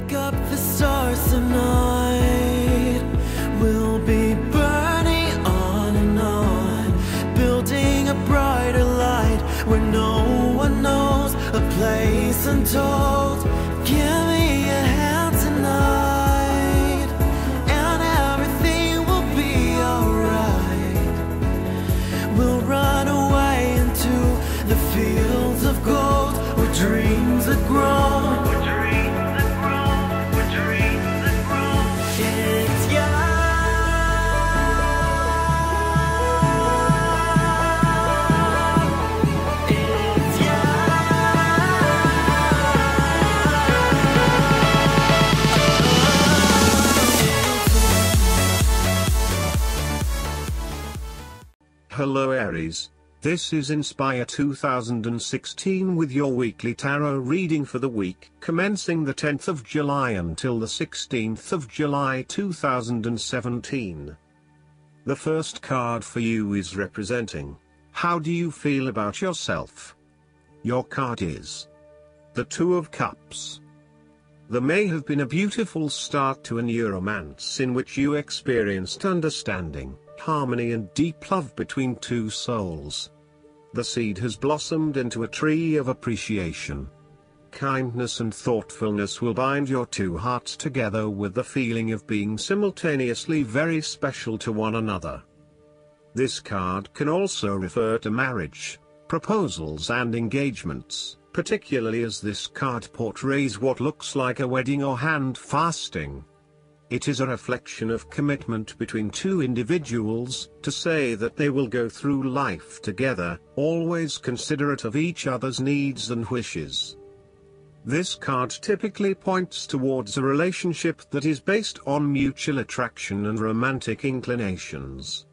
Pick up the stars tonight. We'll be burning on and on, building a brighter light where no one knows, a place untold. Give me a hand tonight, and everything will be alright. We'll run away into the fields of gold where dreams are grown. Hello Aries, this is Inspire 2016 with your weekly tarot reading for the week commencing the 10th of July until the 16th of July 2017. The first card for you is representing, how do you feel about yourself? Your card is the Two of Cups. There may have been a beautiful start to a new romance in which you experienced understanding, harmony and deep love between two souls. The seed has blossomed into a tree of appreciation. Kindness and thoughtfulness will bind your two hearts together with the feeling of being simultaneously very special to one another. This card can also refer to marriage, proposals and engagements, particularly as this card portrays what looks like a wedding or hand fasting. It is a reflection of commitment between two individuals, to say that they will go through life together, always considerate of each other's needs and wishes. This card typically points towards a relationship that is based on mutual attraction and romantic inclinations.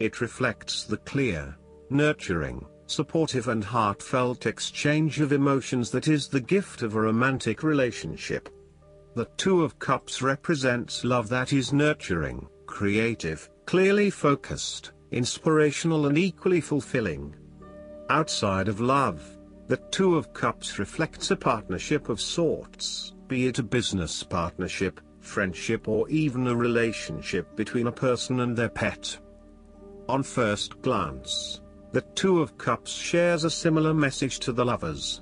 It reflects the clear, nurturing, supportive and heartfelt exchange of emotions that is the gift of a romantic relationship. The Two of Cups represents love that is nurturing, creative, clearly focused, inspirational and equally fulfilling. Outside of love, the Two of Cups reflects a partnership of sorts, be it a business partnership, friendship or even a relationship between a person and their pet. On first glance, the Two of Cups shares a similar message to the Lovers.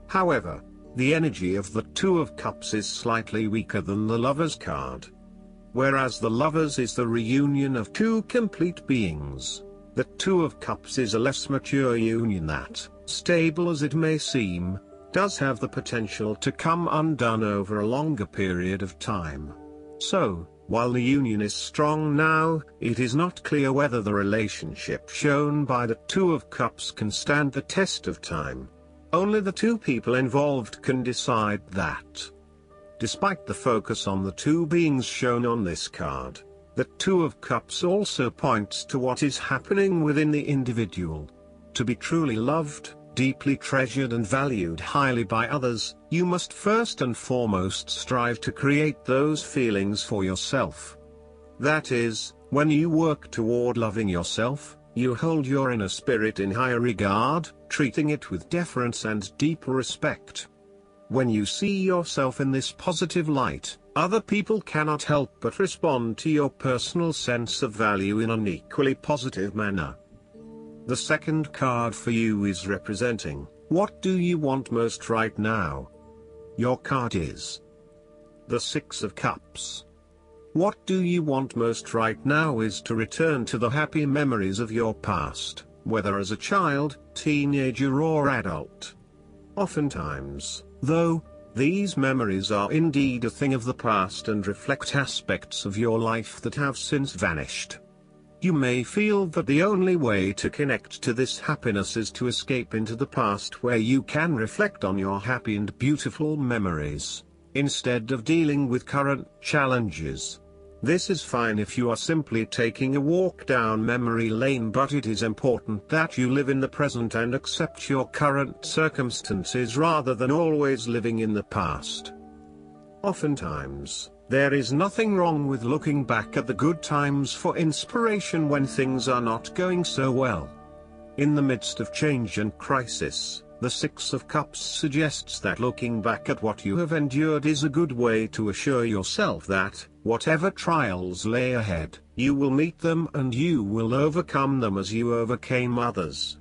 However, the energy of the Two of Cups is slightly weaker than the Lovers card. Whereas the Lovers is the reunion of two complete beings, the Two of Cups is a less mature union that, stable as it may seem, does have the potential to come undone over a longer period of time. So, while the union is strong now, it is not clear whether the relationship shown by the Two of Cups can stand the test of time. Only the two people involved can decide that. Despite the focus on the two beings shown on this card, the Two of Cups also points to what is happening within the individual. To be truly loved, deeply treasured and valued highly by others, you must first and foremost strive to create those feelings for yourself. That is, when you work toward loving yourself, you hold your inner spirit in high regard, treating it with deference and deep respect. When you see yourself in this positive light, other people cannot help but respond to your personal sense of value in an equally positive manner. The second card for you is representing, what do you want most right now? Your card is the Six of Cups. What do you want most right now is to return to the happy memories of your past, whether as a child, teenager or adult. Oftentimes, though, these memories are indeed a thing of the past and reflect aspects of your life that have since vanished. You may feel that the only way to connect to this happiness is to escape into the past where you can reflect on your happy and beautiful memories, instead of dealing with current challenges. This is fine if you are simply taking a walk down memory lane, but it is important that you live in the present and accept your current circumstances rather than always living in the past. Oftentimes, there is nothing wrong with looking back at the good times for inspiration when things are not going so well. In the midst of change and crisis, The Six of Cups suggests that looking back at what you have endured is a good way to assure yourself that, whatever trials lay ahead, you will meet them and you will overcome them as you overcame others.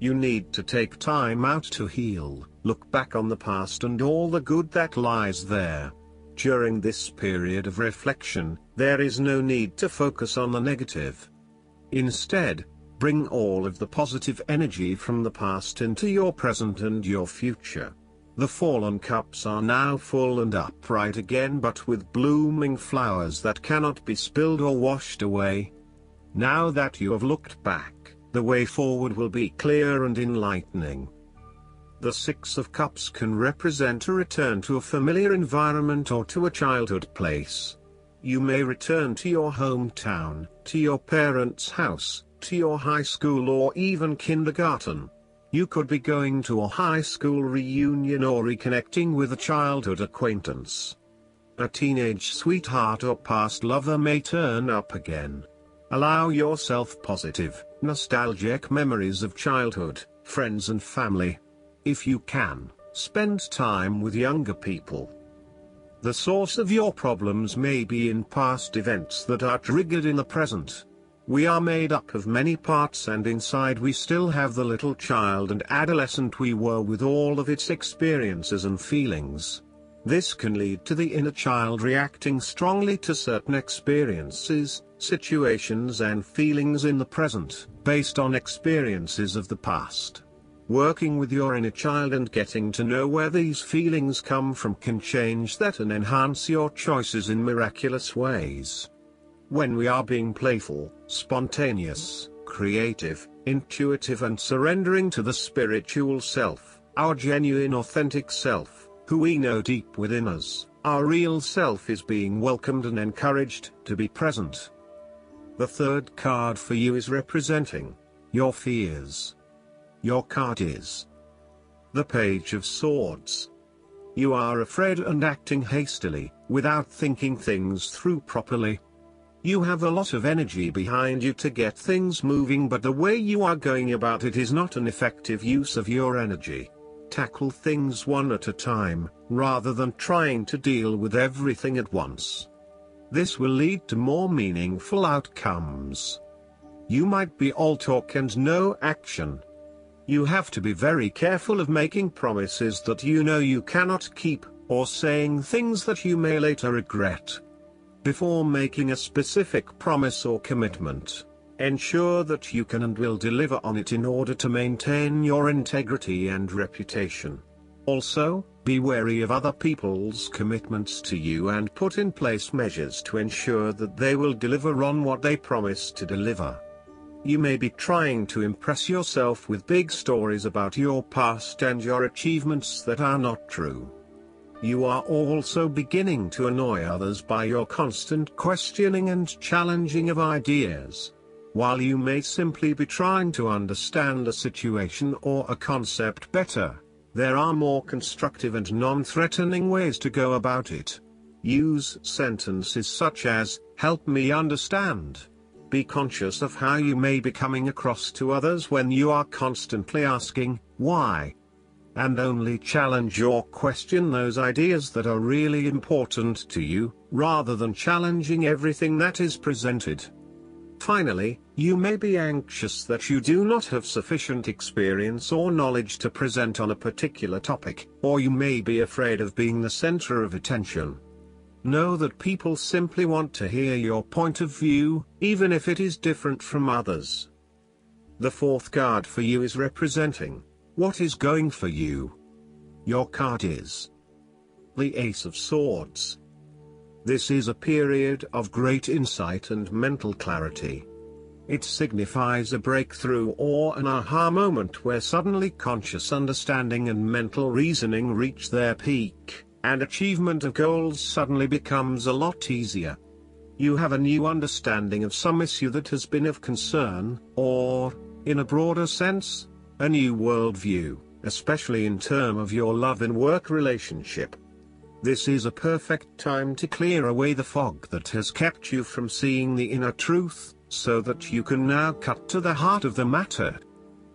You need to take time out to heal, look back on the past and all the good that lies there. During this period of reflection, there is no need to focus on the negative. Instead, bring all of the positive energy from the past into your present and your future. The fallen cups are now full and upright again, but with blooming flowers that cannot be spilled or washed away. Now that you have looked back, the way forward will be clear and enlightening. The Six of Cups can represent a return to a familiar environment or to a childhood place. You may return to your hometown, to your parents' house, to your high school or even kindergarten. You could be going to a high school reunion or reconnecting with a childhood acquaintance. A teenage sweetheart or past lover may turn up again. Allow yourself positive, nostalgic memories of childhood, friends and family. If you can, spend time with younger people. The source of your problems may be in past events that are triggered in the present. We are made up of many parts and inside we still have the little child and adolescent we were with all of its experiences and feelings. This can lead to the inner child reacting strongly to certain experiences, situations and feelings in the present, based on experiences of the past. Working with your inner child and getting to know where these feelings come from can change that and enhance your choices in miraculous ways. When we are being playful, spontaneous, creative, intuitive and surrendering to the spiritual self, our genuine authentic self, who we know deep within us, our real self is being welcomed and encouraged to be present. The third card for you is representing your fears. Your card is the Page of Swords. You are afraid and acting hastily, without thinking things through properly. You have a lot of energy behind you to get things moving, but the way you are going about it is not an effective use of your energy. Tackle things one at a time, rather than trying to deal with everything at once. This will lead to more meaningful outcomes. You might be all talk and no action. You have to be very careful of making promises that you know you cannot keep, or saying things that you may later regret. Before making a specific promise or commitment, ensure that you can and will deliver on it in order to maintain your integrity and reputation. Also, be wary of other people's commitments to you and put in place measures to ensure that they will deliver on what they promise to deliver. You may be trying to impress yourself with big stories about your past and your achievements that are not true. You are also beginning to annoy others by your constant questioning and challenging of ideas. While you may simply be trying to understand a situation or a concept better, there are more constructive and non-threatening ways to go about it. Use sentences such as, "Help me understand." Be conscious of how you may be coming across to others when you are constantly asking, "Why?" And only challenge or question those ideas that are really important to you, rather than challenging everything that is presented. Finally, you may be anxious that you do not have sufficient experience or knowledge to present on a particular topic, or you may be afraid of being the center of attention. Know that people simply want to hear your point of view, even if it is different from others. The fourth card for you is representing what is going for you. Your card is the Ace of Swords. This is a period of great insight and mental clarity. It signifies a breakthrough or an aha moment where suddenly conscious understanding and mental reasoning reach their peak, and achievement of goals suddenly becomes a lot easier. You have a new understanding of some issue that has been of concern, or, in a broader sense, a new worldview, especially in terms of your love and work relationship. This is a perfect time to clear away the fog that has kept you from seeing the inner truth, so that you can now cut to the heart of the matter.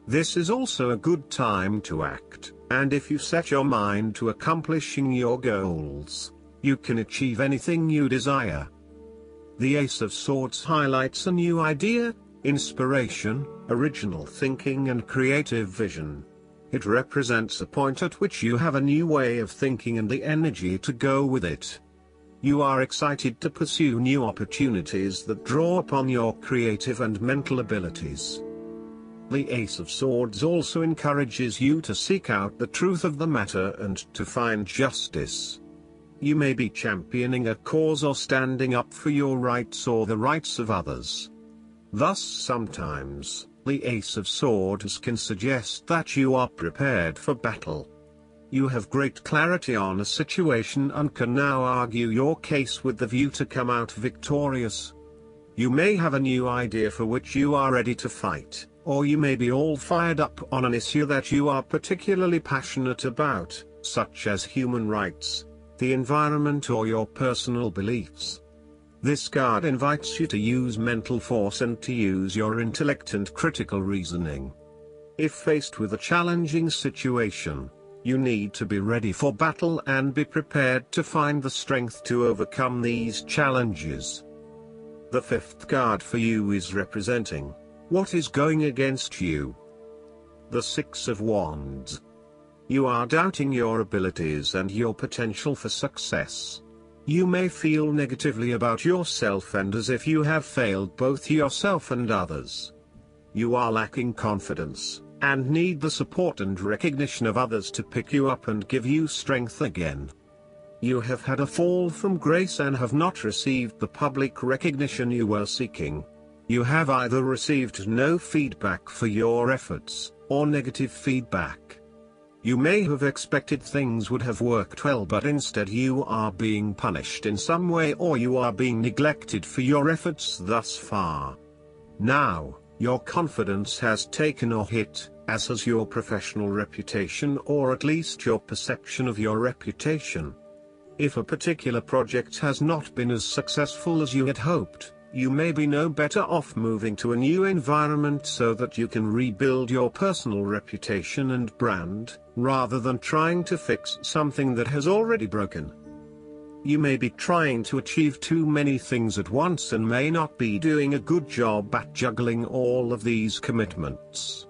This is also a good time to act, and if you set your mind to accomplishing your goals, you can achieve anything you desire. The Ace of Swords highlights a new idea, inspiration, original thinking and creative vision. It represents a point at which you have a new way of thinking and the energy to go with it. You are excited to pursue new opportunities that draw upon your creative and mental abilities. The Ace of Swords also encourages you to seek out the truth of the matter and to find justice. You may be championing a cause or standing up for your rights or the rights of others. Thus sometimes, the Ace of Swords can suggest that you are prepared for battle. You have great clarity on a situation and can now argue your case with the view to come out victorious. You may have a new idea for which you are ready to fight, or you may be all fired up on an issue that you are particularly passionate about, such as human rights, the environment or your personal beliefs. This card invites you to use mental force and to use your intellect and critical reasoning. If faced with a challenging situation, you need to be ready for battle and be prepared to find the strength to overcome these challenges. The fifth card for you is representing what is going against you. The Six of Wands. You are doubting your abilities and your potential for success. You may feel negatively about yourself and as if you have failed both yourself and others. You are lacking confidence, and need the support and recognition of others to pick you up and give you strength again. You have had a fall from grace and have not received the public recognition you were seeking. You have either received no feedback for your efforts, or negative feedback. You may have expected things would have worked well, but instead you are being punished in some way or you are being neglected for your efforts thus far. Now, your confidence has taken a hit, as has your professional reputation or at least your perception of your reputation. If a particular project has not been as successful as you had hoped, you may be no better off moving to a new environment so that you can rebuild your personal reputation and brand, rather than trying to fix something that has already broken. You may be trying to achieve too many things at once and may not be doing a good job at juggling all of these commitments.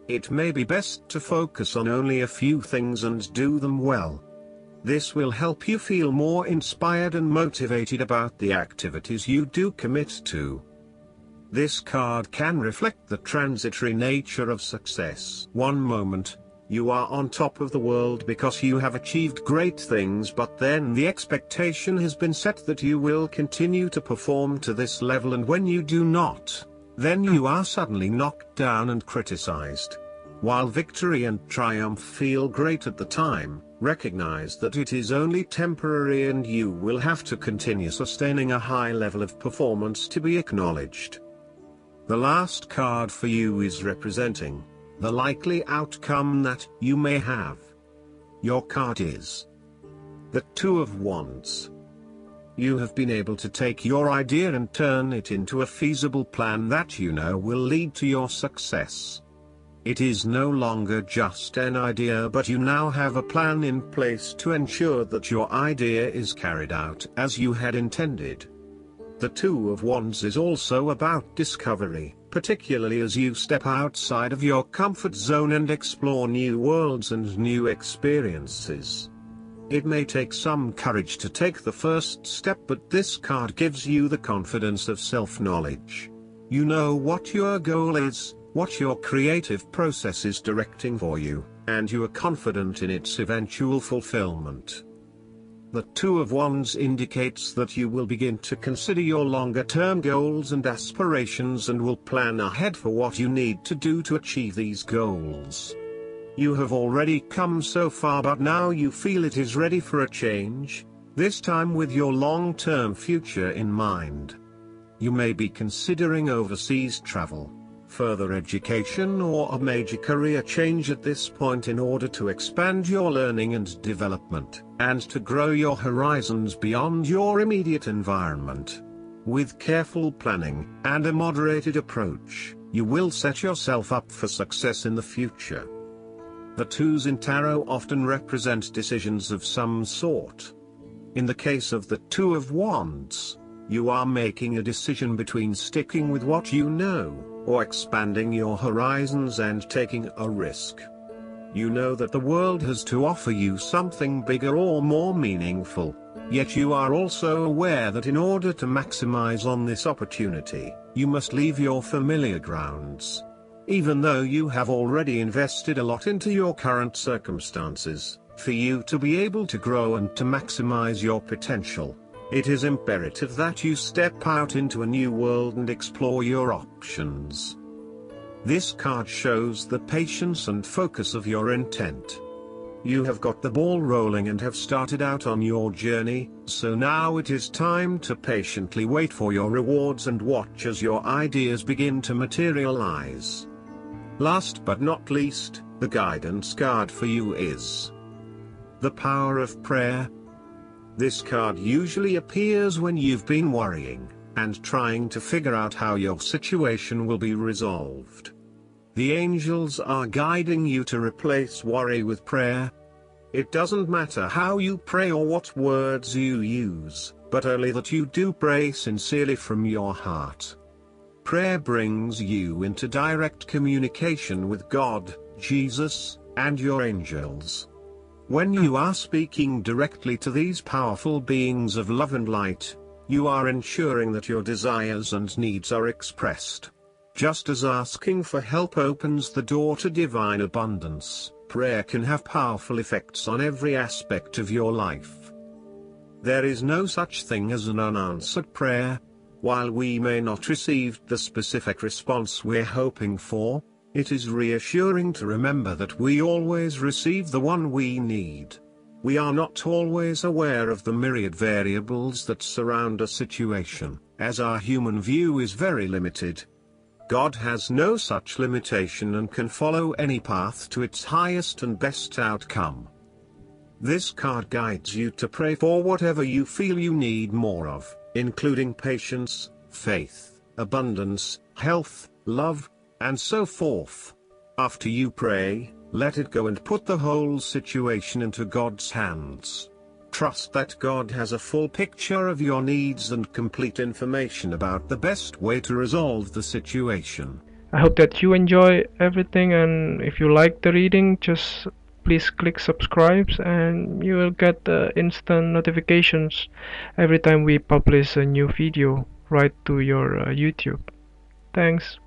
It may be best to focus on only a few things and do them well. This will help you feel more inspired and motivated about the activities you do commit to. This card can reflect the transitory nature of success. One moment, you are on top of the world because you have achieved great things, but then the expectation has been set that you will continue to perform to this level, and when you do not, then you are suddenly knocked down and criticized. While victory and triumph feel great at the time, recognize that it is only temporary and you will have to continue sustaining a high level of performance to be acknowledged. The last card for you is representing the likely outcome that you may have. Your card is the Two of Wands. You have been able to take your idea and turn it into a feasible plan that you know will lead to your success. It is no longer just an idea, but you now have a plan in place to ensure that your idea is carried out as you had intended. The Two of Wands is also about discovery, particularly as you step outside of your comfort zone and explore new worlds and new experiences. It may take some courage to take the first step, but this card gives you the confidence of self-knowledge. You know what your goal is, what your creative process is directing for you, and you are confident in its eventual fulfillment. The Two of Wands indicates that you will begin to consider your longer-term goals and aspirations and will plan ahead for what you need to do to achieve these goals. You have already come so far, but now you feel it is ready for a change, this time with your long-term future in mind. You may be considering overseas travel, further education or a major career change at this point in order to expand your learning and development, and to grow your horizons beyond your immediate environment. With careful planning and a moderated approach, you will set yourself up for success in the future. The twos in tarot often represent decisions of some sort. In the case of the Two of Wands, you are making a decision between sticking with what you know, or expanding your horizons and taking a risk. You know that the world has to offer you something bigger or more meaningful, yet you are also aware that in order to maximize on this opportunity, you must leave your familiar grounds. Even though you have already invested a lot into your current circumstances, for you to be able to grow and to maximize your potential, it is imperative that you step out into a new world and explore your options. This card shows the patience and focus of your intent. You have got the ball rolling and have started out on your journey, so now it is time to patiently wait for your rewards and watch as your ideas begin to materialize. Last but not least, the guidance card for you is the Power of Prayer. This card usually appears when you've been worrying and trying to figure out how your situation will be resolved. The angels are guiding you to replace worry with prayer. It doesn't matter how you pray or what words you use, but only that you do pray sincerely from your heart. Prayer brings you into direct communication with God, Jesus, and your angels. When you are speaking directly to these powerful beings of love and light, you are ensuring that your desires and needs are expressed. Just as asking for help opens the door to divine abundance, prayer can have powerful effects on every aspect of your life. There is no such thing as an unanswered prayer. While we may not receive the specific response we're hoping for, it is reassuring to remember that we always receive the one we need. We are not always aware of the myriad variables that surround a situation, as our human view is very limited. God has no such limitation and can follow any path to its highest and best outcome. This card guides you to pray for whatever you feel you need more of, including patience, faith, abundance, health, love, and so forth. After you pray, let it go and put the whole situation into God's hands. Trust that God has a full picture of your needs and complete information about the best way to resolve the situation. I hope that you enjoy everything, and if you like the reading, just please click subscribe and you will get instant notifications every time we publish a new video right to your YouTube. Thanks.